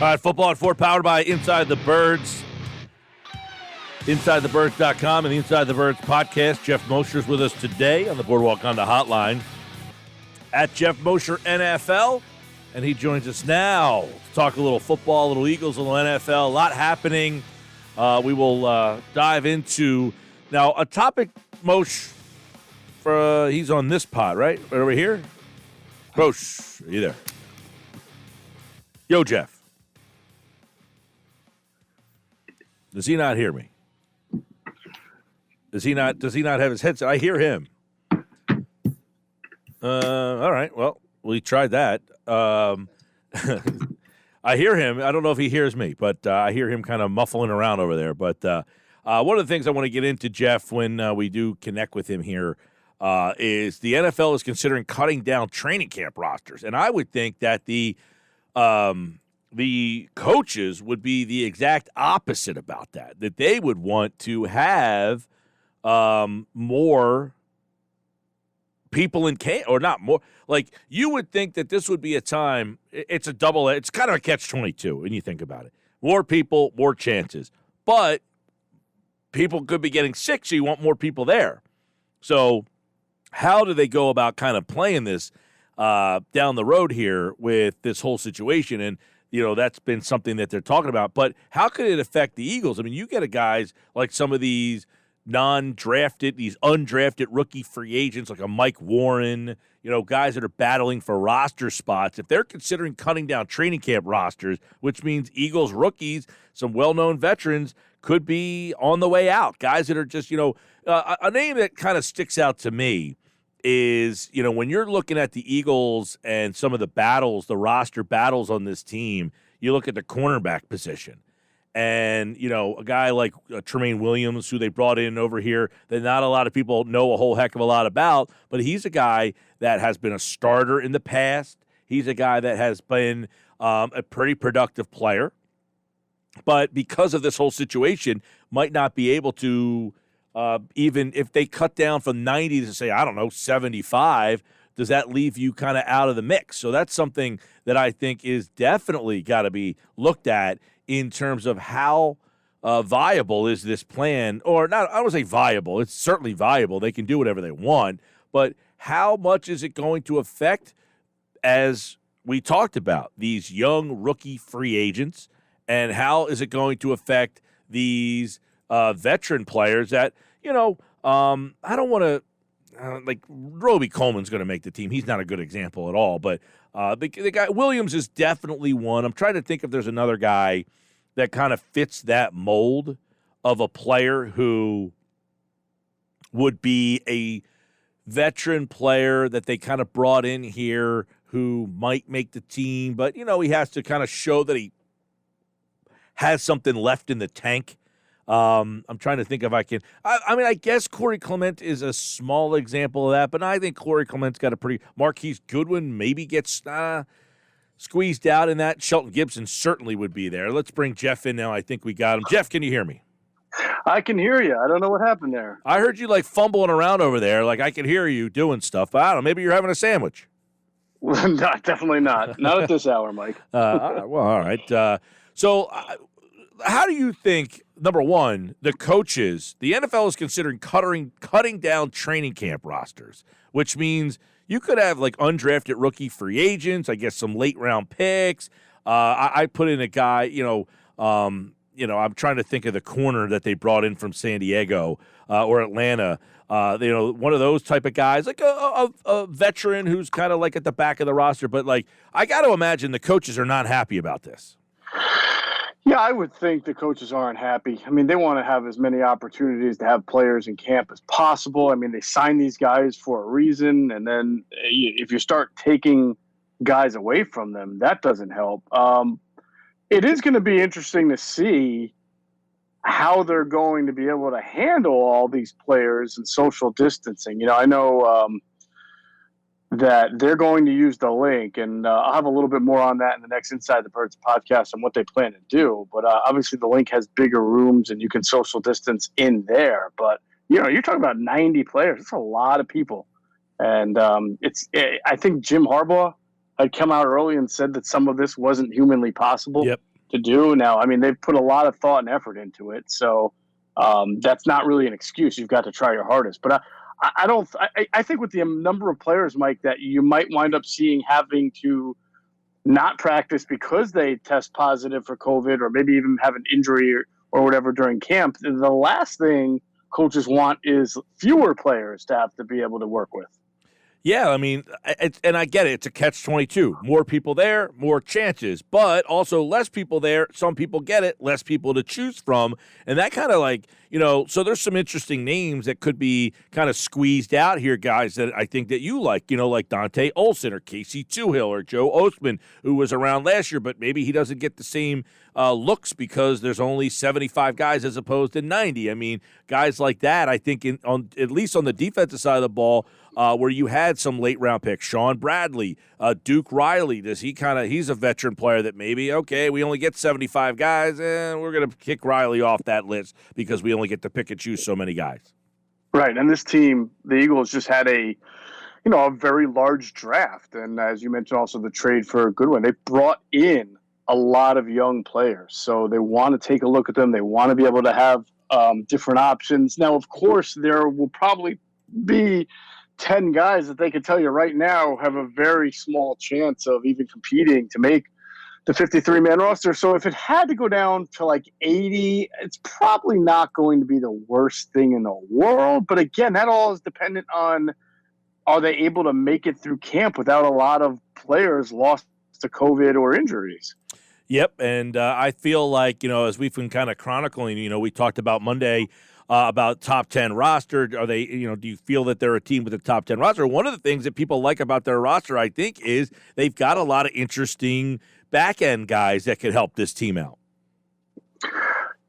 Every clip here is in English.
All right, Football at 4 powered by Inside the Birds. InsideTheBirds.com and the Inside the Birds podcast. Geoff Mosher is with us today on the Boardwalk Honda Hotline at Geoff Mosher NFL. And he joins us now to talk a little football, a little Eagles, a little NFL. A lot happening. We will dive into now a topic, Moshe, he's on this pod, right? Right over here. Moshe, are you there? Yo, Geoff. Does he not hear me? Does he not have his headset? I hear him. All right. Well, we tried that. I hear him. I don't know if he hears me, but I hear him kind of muffling around over there. But one of the things I want to get into, Geoff, when we do connect with him here, is the NFL is considering cutting down training camp rosters. And I would think that the coaches would be the exact opposite about that they would want to have more people in camp, or not more. Like, you would think that this would be a time, it's kind of a catch-22 when you think about it. More people, more chances. But people could be getting sick, so you want more people there. So how do they go about kind of playing this down the road here with this whole situation? And, you know, that's been something that they're talking about. But how could it affect the Eagles? I mean, you get a guys like some of these non-drafted, these undrafted rookie free agents like a Mike Warren, you know, guys that are battling for roster spots. If they're considering cutting down training camp rosters, which means Eagles rookies, some well-known veterans, could be on the way out. Guys that are just, you know, a name that kind of sticks out to me is, you know, when you're looking at the Eagles and some of the battles, the roster battles on this team, you look at the cornerback position. And, you know, a guy like Tremaine Williams, who they brought in over here, that not a lot of people know a whole heck of a lot about, but he's a guy that has been a starter in the past. He's a guy that has been a pretty productive player. But because of this whole situation, might not be able to, even if they cut down from 90 to, say, I don't know, 75, does that leave you kind of out of the mix? So that's something that I think is definitely got to be looked at in terms of how viable is this plan, or not. I don't want to say viable. It's certainly viable. They can do whatever they want, but how much is it going to affect, as we talked about, these young rookie free agents, and how is it going to affect these veteran players that, you know, I don't want to, like Roby Coleman's going to make the team. He's not a good example at all, but the guy Williams is definitely one. I'm trying to think if there's another guy that kind of fits that mold of a player who would be a veteran player that they kind of brought in here who might make the team, but, you know, he has to kind of show that he has something left in the tank. I'm trying to think if I can. I mean, I guess Corey Clement is a small example of that, but I think Corey Clement's got a pretty. Marques Goodwin maybe gets squeezed out in that. Shelton Gibson certainly would be there. Let's bring Geoff in now. I think we got him. Geoff, can you hear me? I can hear you. I don't know what happened there. I heard you like fumbling around over there. Like I could hear you doing stuff. But I don't know. Maybe you're having a sandwich. No, definitely not. Not at this hour, Mike. Well, all right. So how do you think, number one, the coaches, the NFL is considering cutting down training camp rosters, which means you could have like undrafted rookie free agents, I guess some late round picks. I put in a guy, I'm trying to think of the corner that they brought in from San Diego or Atlanta. One of those type of guys, like a veteran who's kind of like at the back of the roster. But like, I got to imagine the coaches are not happy about this. Yeah, I would think the coaches aren't happy. I mean, they want to have as many opportunities to have players in camp as possible. I mean, they sign these guys for a reason, and then if you start taking guys away from them, that doesn't help. It is going to be interesting to see how they're going to be able to handle all these players and social distancing. I know that they're going to use the link, and I'll have a little bit more on that in the next Inside the Birds podcast on what they plan to do. But obviously the link has bigger rooms and you can social distance in there. But, you're talking about 90 players. It's a lot of people. And I think Jim Harbaugh had come out early and said that some of this wasn't humanly possible. Yep. to do. Now, I mean, they've put a lot of thought and effort into it, so that's not really an excuse. You've got to try your hardest. But I think with the number of players, Mike, that you might wind up seeing having to not practice because they test positive for COVID or maybe even have an injury or whatever during camp, the last thing coaches want is fewer players to have to be able to work with. Yeah, I mean, and I get it. It's a catch-22. More people there, more chances. But also less people there, some people get it, less people to choose from. And that kind of like, so there's some interesting names that could be kind of squeezed out here, guys, that I think that you like, like Dante Olson or Casey Toohill or Joe Ostman, who was around last year, but maybe he doesn't get the same looks because there's only 75 guys as opposed to 90. I mean, guys like that, I think, at least on the defensive side of the ball, where you had some late-round picks, Sean Bradley, Duke Riley, he's a veteran player that maybe, okay, we only get 75 guys, and we're going to kick Riley off that list because we only get to pick and choose so many guys. Right, and this team, the Eagles, just had a very large draft, and as you mentioned also the trade for Goodwin, they brought in a lot of young players, so they want to take a look at them. They want to be able to have different options. Now, of course, there will probably be 10 guys that they can tell you right now have a very small chance of even competing to make the 53-man roster. So if it had to go down to like 80, it's probably not going to be the worst thing in the world. But again, that all is dependent on, are they able to make it through camp without a lot of players lost to COVID or injuries? Yep, and I feel like, as we've been kind of chronicling, we talked about Monday about top 10 roster. Are they, do you feel that they're a team with a top 10 roster? One of the things that people like about their roster, I think, is they've got a lot of interesting back-end guys that could help this team out.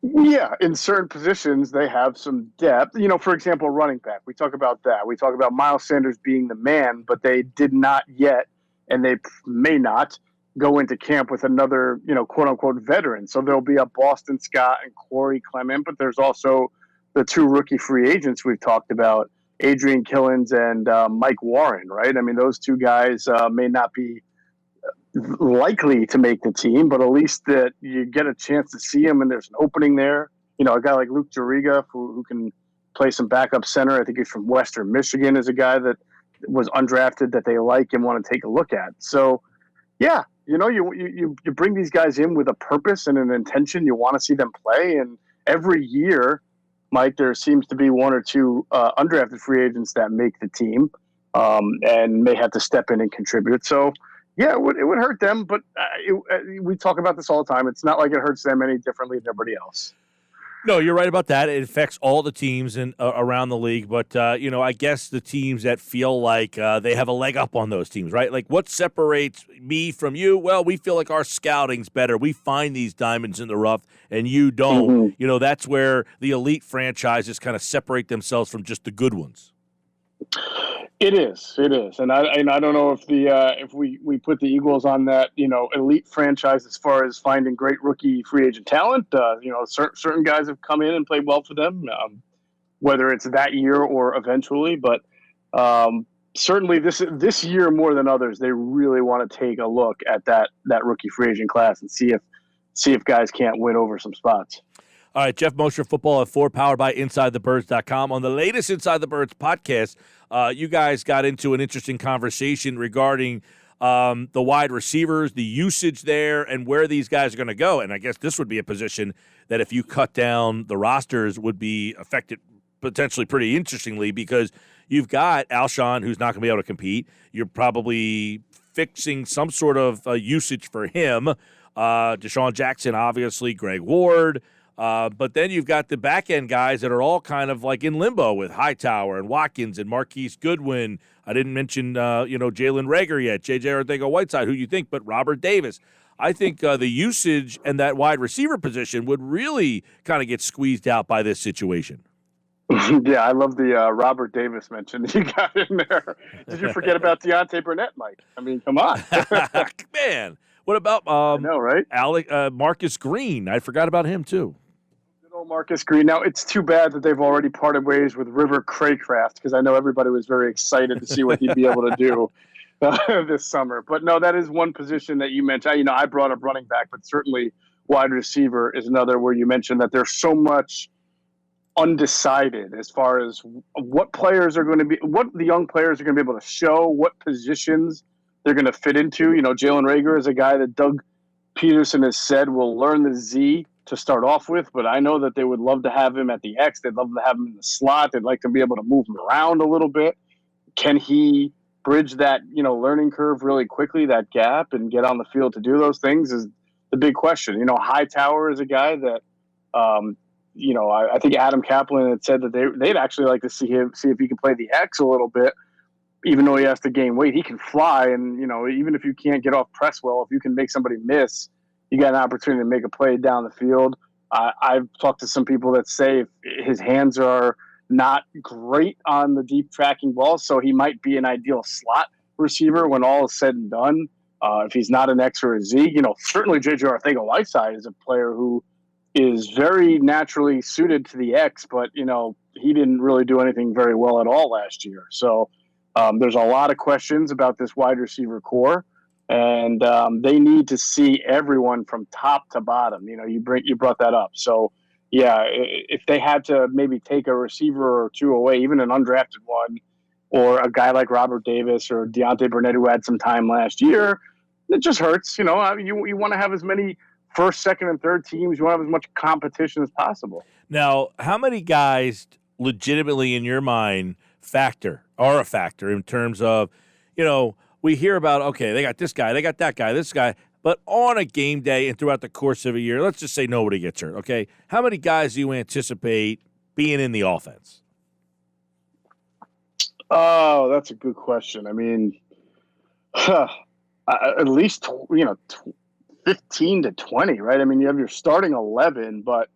Yeah, in certain positions, they have some depth. For example, running back. We talk about that. We talk about Miles Sanders being the man, but they did not yet, and they may not, go into camp with another, quote-unquote veteran. So there'll be a Boston Scott and Corey Clement, but there's also the two rookie free agents we've talked about, Adrian Killens and Mike Warren, right? I mean, those two guys may not be likely to make the team, but at least that you get a chance to see them and there's an opening there. A guy like Luke Juriga who can play some backup center. I think he's from Western Michigan, is a guy that was undrafted that they like and want to take a look at. So, yeah, you bring these guys in with a purpose and an intention. You want to see them play, and every year, Mike, there seems to be one or two undrafted free agents that make the team and may have to step in and contribute. So, yeah, it would hurt them, but we talk about this all the time. It's not like it hurts them any differently than everybody else. No, you're right about that. It affects all the teams around the league, but, I guess the teams that feel like they have a leg up on those teams, right? Like, what separates me from you? Well, we feel like our scouting's better. We find these diamonds in the rough, and you don't. Mm-hmm. That's where the elite franchises kind of separate themselves from just the good ones. It is, and I don't know if we put the Eagles on that elite franchise as far as finding great rookie free agent talent. Certain guys have come in and played well for them, whether it's that year or eventually. But certainly this year more than others, they really want to take a look at that rookie free agent class and see if guys can't win over some spots. All right, Geoff Mosher, Football at 4, powered by InsideTheBirds.com. On the latest Inside the Birds podcast, you guys got into an interesting conversation regarding the wide receivers, the usage there, and where these guys are going to go. And I guess this would be a position that if you cut down the rosters would be affected potentially pretty interestingly because you've got Alshon, who's not going to be able to compete. You're probably fixing some sort of usage for him. Deshaun Jackson, obviously, Greg Ward. But then you've got the back-end guys that are all kind of like in limbo with Hightower and Watkins and Marques Goodwin. I didn't mention, Jalen Reagor yet, J.J. Arcega-Whiteside, who you think, but Robert Davis. I think the usage and that wide receiver position would really kind of get squeezed out by this situation. Yeah, I love the Robert Davis mention you got in there. Did you forget about Deontay Burnett, Mike? I mean, come on. Man, what about I know, right? Marcus Green? I forgot about him, too. Marques Green. Now, it's too bad that they've already parted ways with River Craycraft because I know everybody was very excited to see what he'd be able to do this summer. But no, that is one position that you mentioned. I brought up running back, but certainly wide receiver is another where you mentioned that there's so much undecided as far as what players are going to be, what the young players are going to be able to show, what positions they're going to fit into. You know, Jalen Reagor is a guy that Doug Pederson has said will learn the Z to start off with, but I know that they would love to have him at the X. They'd love to have him in the slot. They'd like to be able to move him around a little bit. Can he bridge that, learning curve really quickly, that gap, and get on the field to do those things is the big question. Hightower is a guy that, I think Adam Kaplan had said that they'd actually like to see if he can play the X a little bit, even though he has to gain weight. He can fly, and, even if you can't get off press well, if you can make somebody miss, you got an opportunity to make a play down the field. I've talked to some people that say if his hands are not great on the deep tracking balls, so he might be an ideal slot receiver when all is said and done. If he's not an X or a Z, certainly J.J. Arcega-Whiteside is a player who is very naturally suited to the X, but, he didn't really do anything very well at all last year. So there's a lot of questions about this wide receiver core, and they need to see everyone from top to bottom. You brought that up. So, yeah, if they had to maybe take a receiver or two away, even an undrafted one, or a guy like Robert Davis or Deontay Burnett who had some time last year, it just hurts. You want to have as many first, second, and third teams. You want to have as much competition as possible. Now, how many guys legitimately in your mind are a factor in terms of, we hear about, okay, they got this guy, they got that guy, this guy, but on a game day and throughout the course of a year, let's just say nobody gets hurt, okay? How many guys do you anticipate being in the offense? Oh, that's a good question. I mean, at least, 15 to 20, right? I mean, you have your starting 11, but,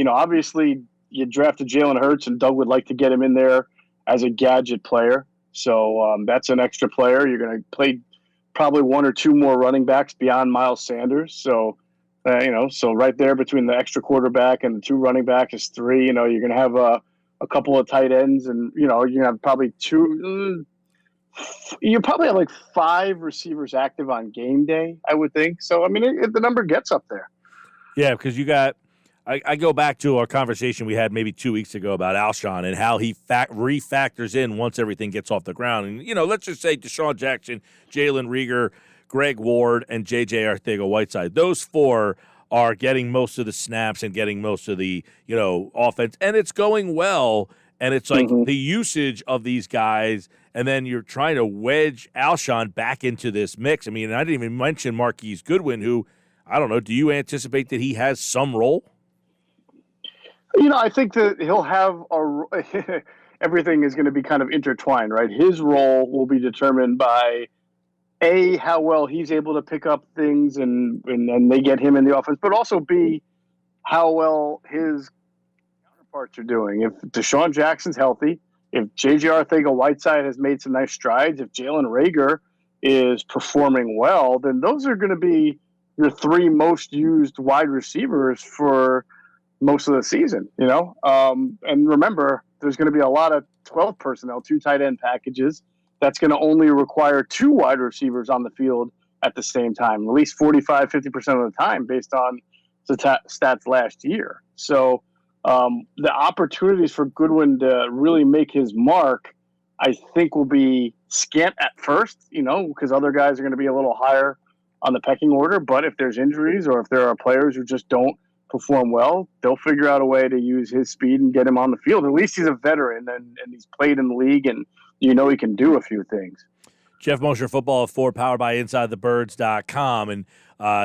obviously you drafted Jalen Hurts, and Doug would like to get him in there as a gadget player. So that's an extra player. You're going to play probably one or two more running backs beyond Miles Sanders. So, so right there between the extra quarterback and the two running back is three. You're going to have a couple of tight ends, and, you're going to have probably two. You probably have like 5 receivers active on game day, I would think. So, I mean, the number gets up there. Yeah, because you got – I go back to our conversation we had maybe 2 weeks ago about Alshon and how he refactors in once everything gets off the ground. And, let's just say Deshaun Jackson, Jalen Reagor, Greg Ward, and J.J. Arcega-Whiteside. Those 4 are getting most of the snaps and getting most of the, offense. And it's going well. And it's like the usage of these guys, and then you're trying to wedge Alshon back into this mix. I mean, I didn't even mention Marques Goodwin, who, I don't know, do you anticipate that he has some role? I think that he'll have everything is going to be kind of intertwined, right? His role will be determined by A, how well he's able to pick up things and they get him in the offense, but also B, how well his counterparts are doing. If Deshaun Jackson's healthy, if J.J. Arcega-Whiteside has made some nice strides, if Jalen Reagor is performing well, then those are going to be your 3 most used wide receivers for most of the season, and remember, there's going to be a lot of 12 personnel, 2 tight end packages. That's going to only require 2 wide receivers on the field at the same time, at least 45, 50% of the time based on the stats last year. So the opportunities for Goodwin to really make his mark, I think, will be scant at first, because other guys are going to be a little higher on the pecking order. But if there's injuries or if there are players who just don't perform well, they'll figure out a way to use his speed and get him on the field. At least he's a veteran and he's played in the league, and he can do a few things. Geoff Mosher, Football at 4, powered by InsideTheBirds.com. And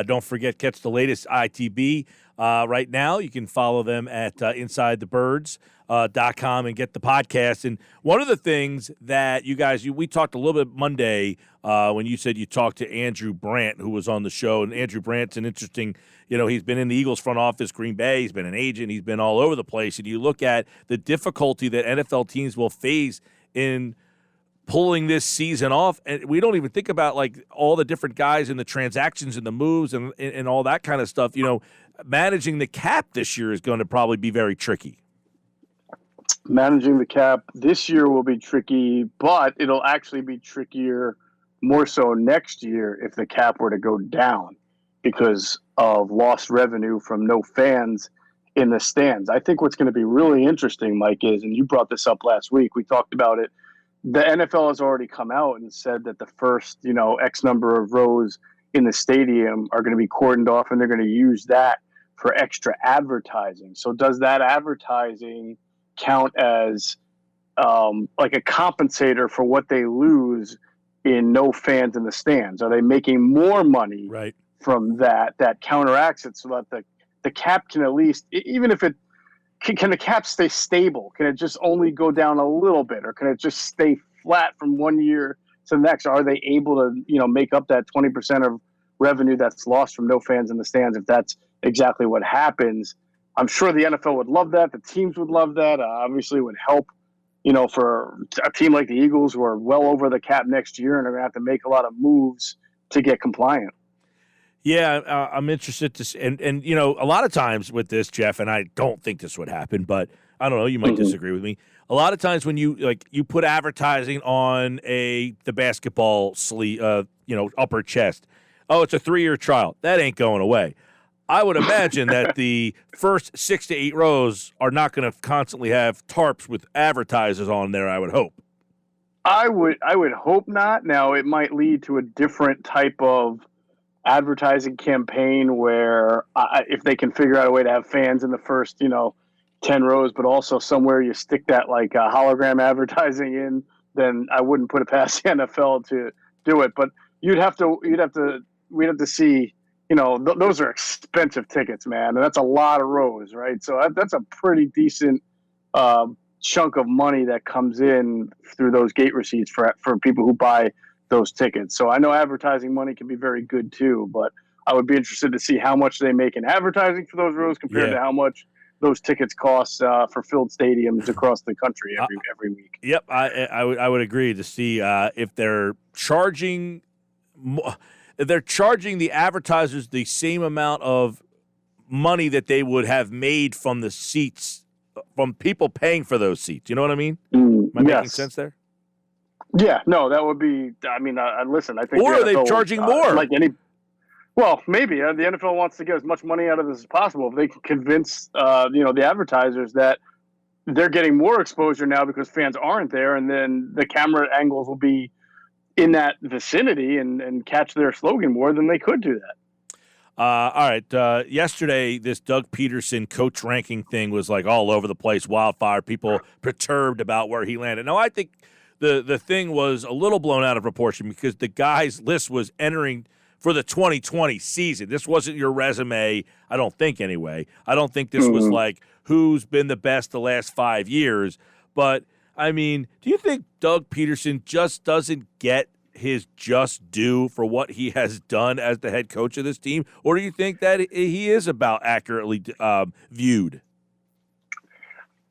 don't forget, catch the latest ITB right now. You can follow them at InsideTheBirds.com and get the podcast. And one of the things that we talked a little bit Monday when you said you talked to Andrew Brandt, who was on the show. And Andrew Brandt's an interesting, he's been in the Eagles front office, Green Bay. He's been an agent. He's been all over the place. And you look at the difficulty that NFL teams will face in pulling this season off, and we don't even think about like all the different guys and the transactions and the moves and all that kind of stuff. Managing the cap this year is going to probably be very tricky. Managing the cap this year will be tricky, but it'll actually be trickier more so next year if the cap were to go down. because of lost revenue from no fans in the stands. I think what's going to be really interesting, Mike, is, and you brought this up last week, we talked about it, the NFL has already come out and said that the first, X number of rows in the stadium are going to be cordoned off, and they're going to use that for extra advertising. So does that advertising count as like a compensator for what they lose in no fans in the stands? Are they making more money from that counteracts it, so that the cap can at least, even if it can the cap stay stable? Can it just only go down a little bit, or can it just stay flat from one year to the next? Are they able to make up that 20% of revenue that's lost from no fans in the stands? If that's exactly what happens, I'm sure the NFL would love that. The teams would love that. Obviously, it would help for a team like the Eagles, who are well over the cap next year and are going to have to make a lot of moves to get compliant. Yeah, I'm interested to see. And a lot of times with this, Geoff, and I don't think this would happen, but I don't know, you might disagree with me. A lot of times when you put advertising on the basketball sleeve, upper chest, oh, it's a 3-year trial. That ain't going away. I would imagine that the first 6 to 8 rows are not going to constantly have tarps with advertisers on there, I would hope. I would hope not. Now, it might lead to a different type of advertising campaign where if they can figure out a way to have fans in the first 10 rows, but also somewhere you stick that like hologram advertising in, then I wouldn't put it past the NFL to do it. But we'd have to see, those are expensive tickets, man, and that's a lot of rows, right? So that's a pretty decent chunk of money that comes in through those gate receipts for people who buy those tickets. So I know advertising money can be very good too, but I would be interested to see how much they make in advertising for those rows compared to how much those tickets cost for filled stadiums across the country every week. Yep, I would agree to see if they're charging the advertisers the same amount of money that they would have made from the seats, from people paying for those seats. You know what I mean? Am I making sense there? Yeah, no, that would be. I mean, listen, I think. Or are they charging more? Well, maybe the NFL wants to get as much money out of this as possible. If they can convince, the advertisers that they're getting more exposure now because fans aren't there, and then the camera angles will be in that vicinity and catch their slogan more, then they could do that. All right. Yesterday, this Doug Pederson coach ranking thing was like all over the place, wildfire, people perturbed about where he landed. Now, I think the thing was a little blown out of proportion because the guy's list was entering for the 2020 season. This wasn't your resume, I don't think anyway. I don't think this was like who's been the best the last 5 years. But, I mean, do you think Doug Pederson just doesn't get his just due for what he has done as the head coach of this team? Or do you think that he is about accurately viewed?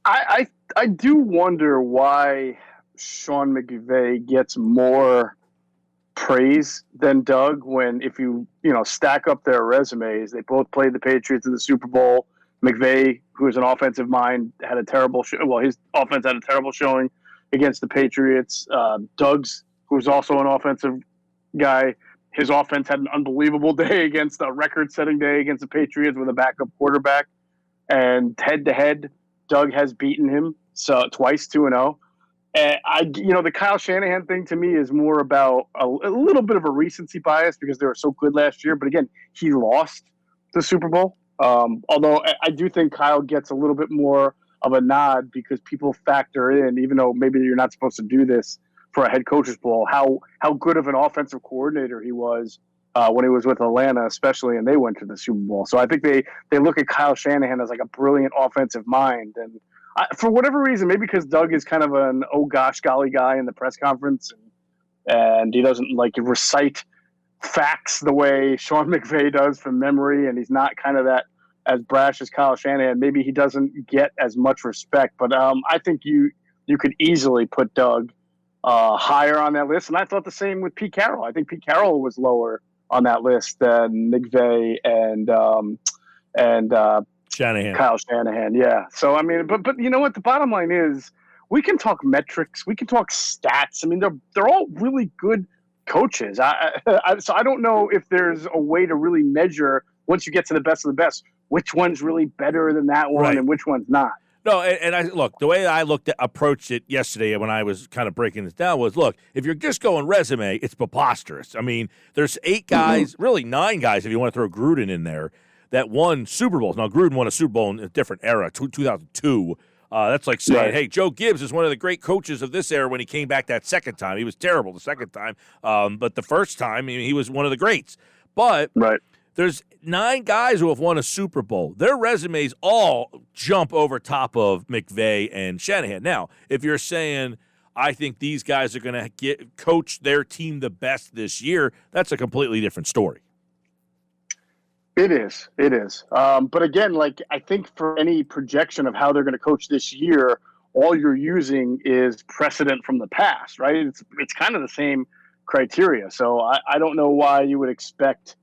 I do wonder why Sean McVay gets more praise than Doug when, if you stack up their resumes, they both played the Patriots in the Super Bowl. McVay, who is an offensive mind, had a terrible his offense had a terrible showing against the Patriots. Doug's, who's also an offensive guy, his offense had an unbelievable day against a record-setting day against the Patriots with a backup quarterback. And head-to-head, Doug has beaten him twice, 2-0. The Kyle Shanahan thing to me is more about a little bit of a recency bias because they were so good last year. But again, he lost the Super Bowl. Although I do think Kyle gets a little bit more of a nod because people factor in, even though maybe you're not supposed to do this for a head coach's bowl, how good of an offensive coordinator he was when he was with Atlanta, especially, and they went to the Super Bowl. So I think they look at Kyle Shanahan as like a brilliant offensive mind. And for whatever reason, maybe because Doug is kind of an oh gosh golly guy in the press conference, and he doesn't like recite facts the way Sean McVay does from memory, and he's not kind of that as brash as Kyle Shanahan. Maybe he doesn't get as much respect, but I think you could easily put Doug higher on that list. And I thought the same with Pete Carroll. I think Pete Carroll was lower on that list than McVay and Shanahan. Kyle Shanahan, yeah. So, I mean, but you know what? The bottom line is we can talk metrics. We can talk stats. I mean, they're all really good coaches. So I don't know if there's a way to really measure once you get to the best of the best, which one's really better than that one and which one's not. No, and I look, the way I approached it yesterday when I was kind of breaking this down was, look, if you're just going resume, it's preposterous. I mean, there's 8 guys, really 9 guys if you want to throw Gruden in there, that won Super Bowls. Now, Gruden won a Super Bowl in a different era, 2002. That's like saying, hey, Joe Gibbs is one of the great coaches of this era when he came back that second time. He was terrible the second time, but the first time, he was one of the greats. But there's 9 guys who have won a Super Bowl. Their resumes all jump over top of McVay and Shanahan. Now, if you're saying, I think these guys are going to coach their team the best this year, that's a completely different story. It is. But again, I think for any projection of how they're going to coach this year, all you're using is precedent from the past, right? It's kind of the same criteria. So I don't know why you would expect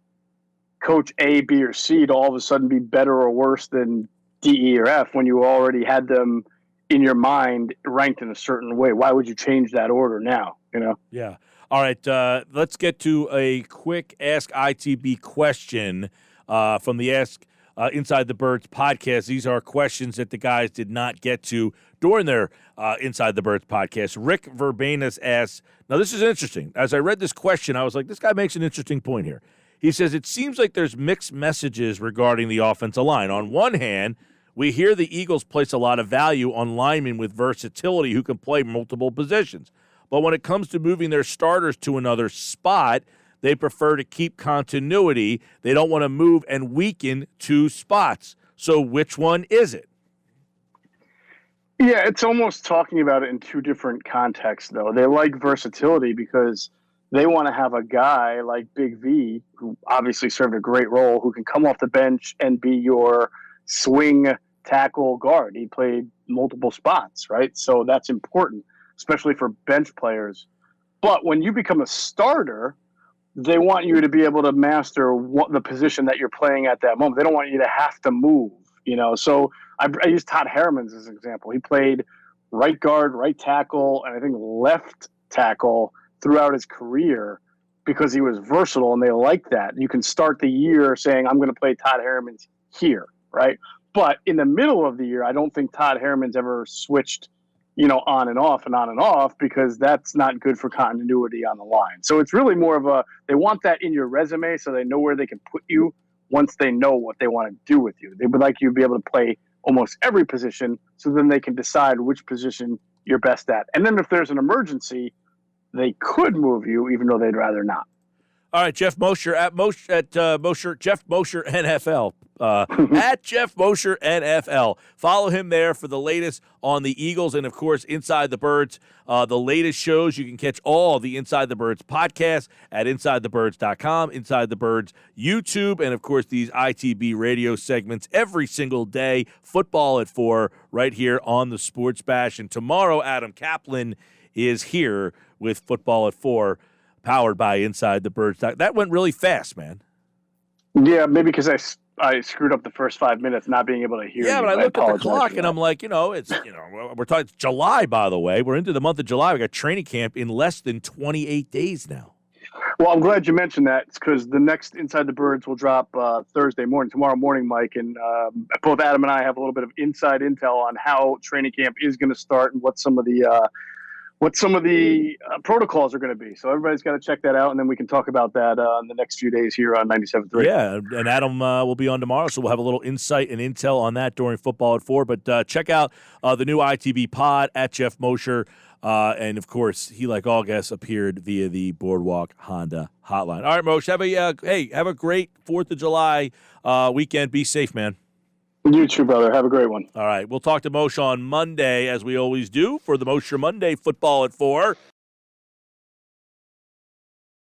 coach A, B, or C to all of a sudden be better or worse than D, E, or F when you already had them in your mind ranked in a certain way. Why would you change that order now? Yeah. All right. Let's get to a quick Ask ITB question from the Ask Inside the Birds podcast. These are questions that the guys did not get to during their Inside the Birds podcast. Rick Verbanus asks, now this is interesting. As I read this question, I was like, this guy makes an interesting point here. He says, it seems like there's mixed messages regarding the offensive line. On one hand, we hear the Eagles place a lot of value on linemen with versatility who can play multiple positions. But when it comes to moving their starters to another spot, they prefer to keep continuity. They don't want to move and weaken 2 spots. So which one is it? Yeah, it's almost talking about it in 2 different contexts, though. They like versatility because they want to have a guy like Big V, who obviously served a great role, who can come off the bench and be your swing tackle guard. He played multiple spots, right? So that's important, especially for bench players. But when you become a starter, they want you to be able to master the position that you're playing at that moment. They don't want you to have to move, So I use Todd Herremans as an example. He played right guard, right tackle, and I think left tackle throughout his career because he was versatile, and they like that. You can start the year saying, I'm going to play Todd Herremans here, right? But in the middle of the year, I don't think Todd Herremans ever switched, on and off because that's not good for continuity on the line. So it's really more of they want that in your resume so they know where they can put you once they know what they want to do with you. They would like you to be able to play almost every position so then they can decide which position you're best at. And then if there's an emergency, they could move you, even though they'd rather not. All right, Geoff Mosher at Mosher, Geoff Mosher NFL. At Geoff Mosher NFL. Follow him there for the latest on the Eagles and, of course, Inside the Birds. The latest shows. You can catch all the Inside the Birds podcasts at InsideTheBirds.com, Inside the Birds YouTube, and, of course, these ITB radio segments every single day. Football at 4 right here on the Sports Bash. And tomorrow, Adam Kaplan is here with Football at 4, powered by Inside the Birds. That went really fast, man. Yeah, maybe because I screwed up the first 5 minutes not being able to hear you. Yeah, but I looked at the clock and I'm like, it's, we're talking July, by the way. We're into the month of July. We got training camp in less than 28 days now. Well, I'm glad you mentioned that because the next Inside the Birds will drop tomorrow morning, Mike. And both Adam and I have a little bit of inside intel on how training camp is going to start and what some of the protocols are going to be. So everybody's got to check that out, and then we can talk about that in the next few days here on 97.3. Yeah, and Adam will be on tomorrow, so we'll have a little insight and intel on that during Football at 4. But check out the new ITB pod at Geoff Mosher. And, of course, he, like all guests, appeared via the Boardwalk Honda hotline. All right, Moshe, have a great 4th of July weekend. Be safe, man. You too, brother. Have a great one. All right. We'll talk to Moshe on Monday, as we always do, for the Moshe Monday Football at 4.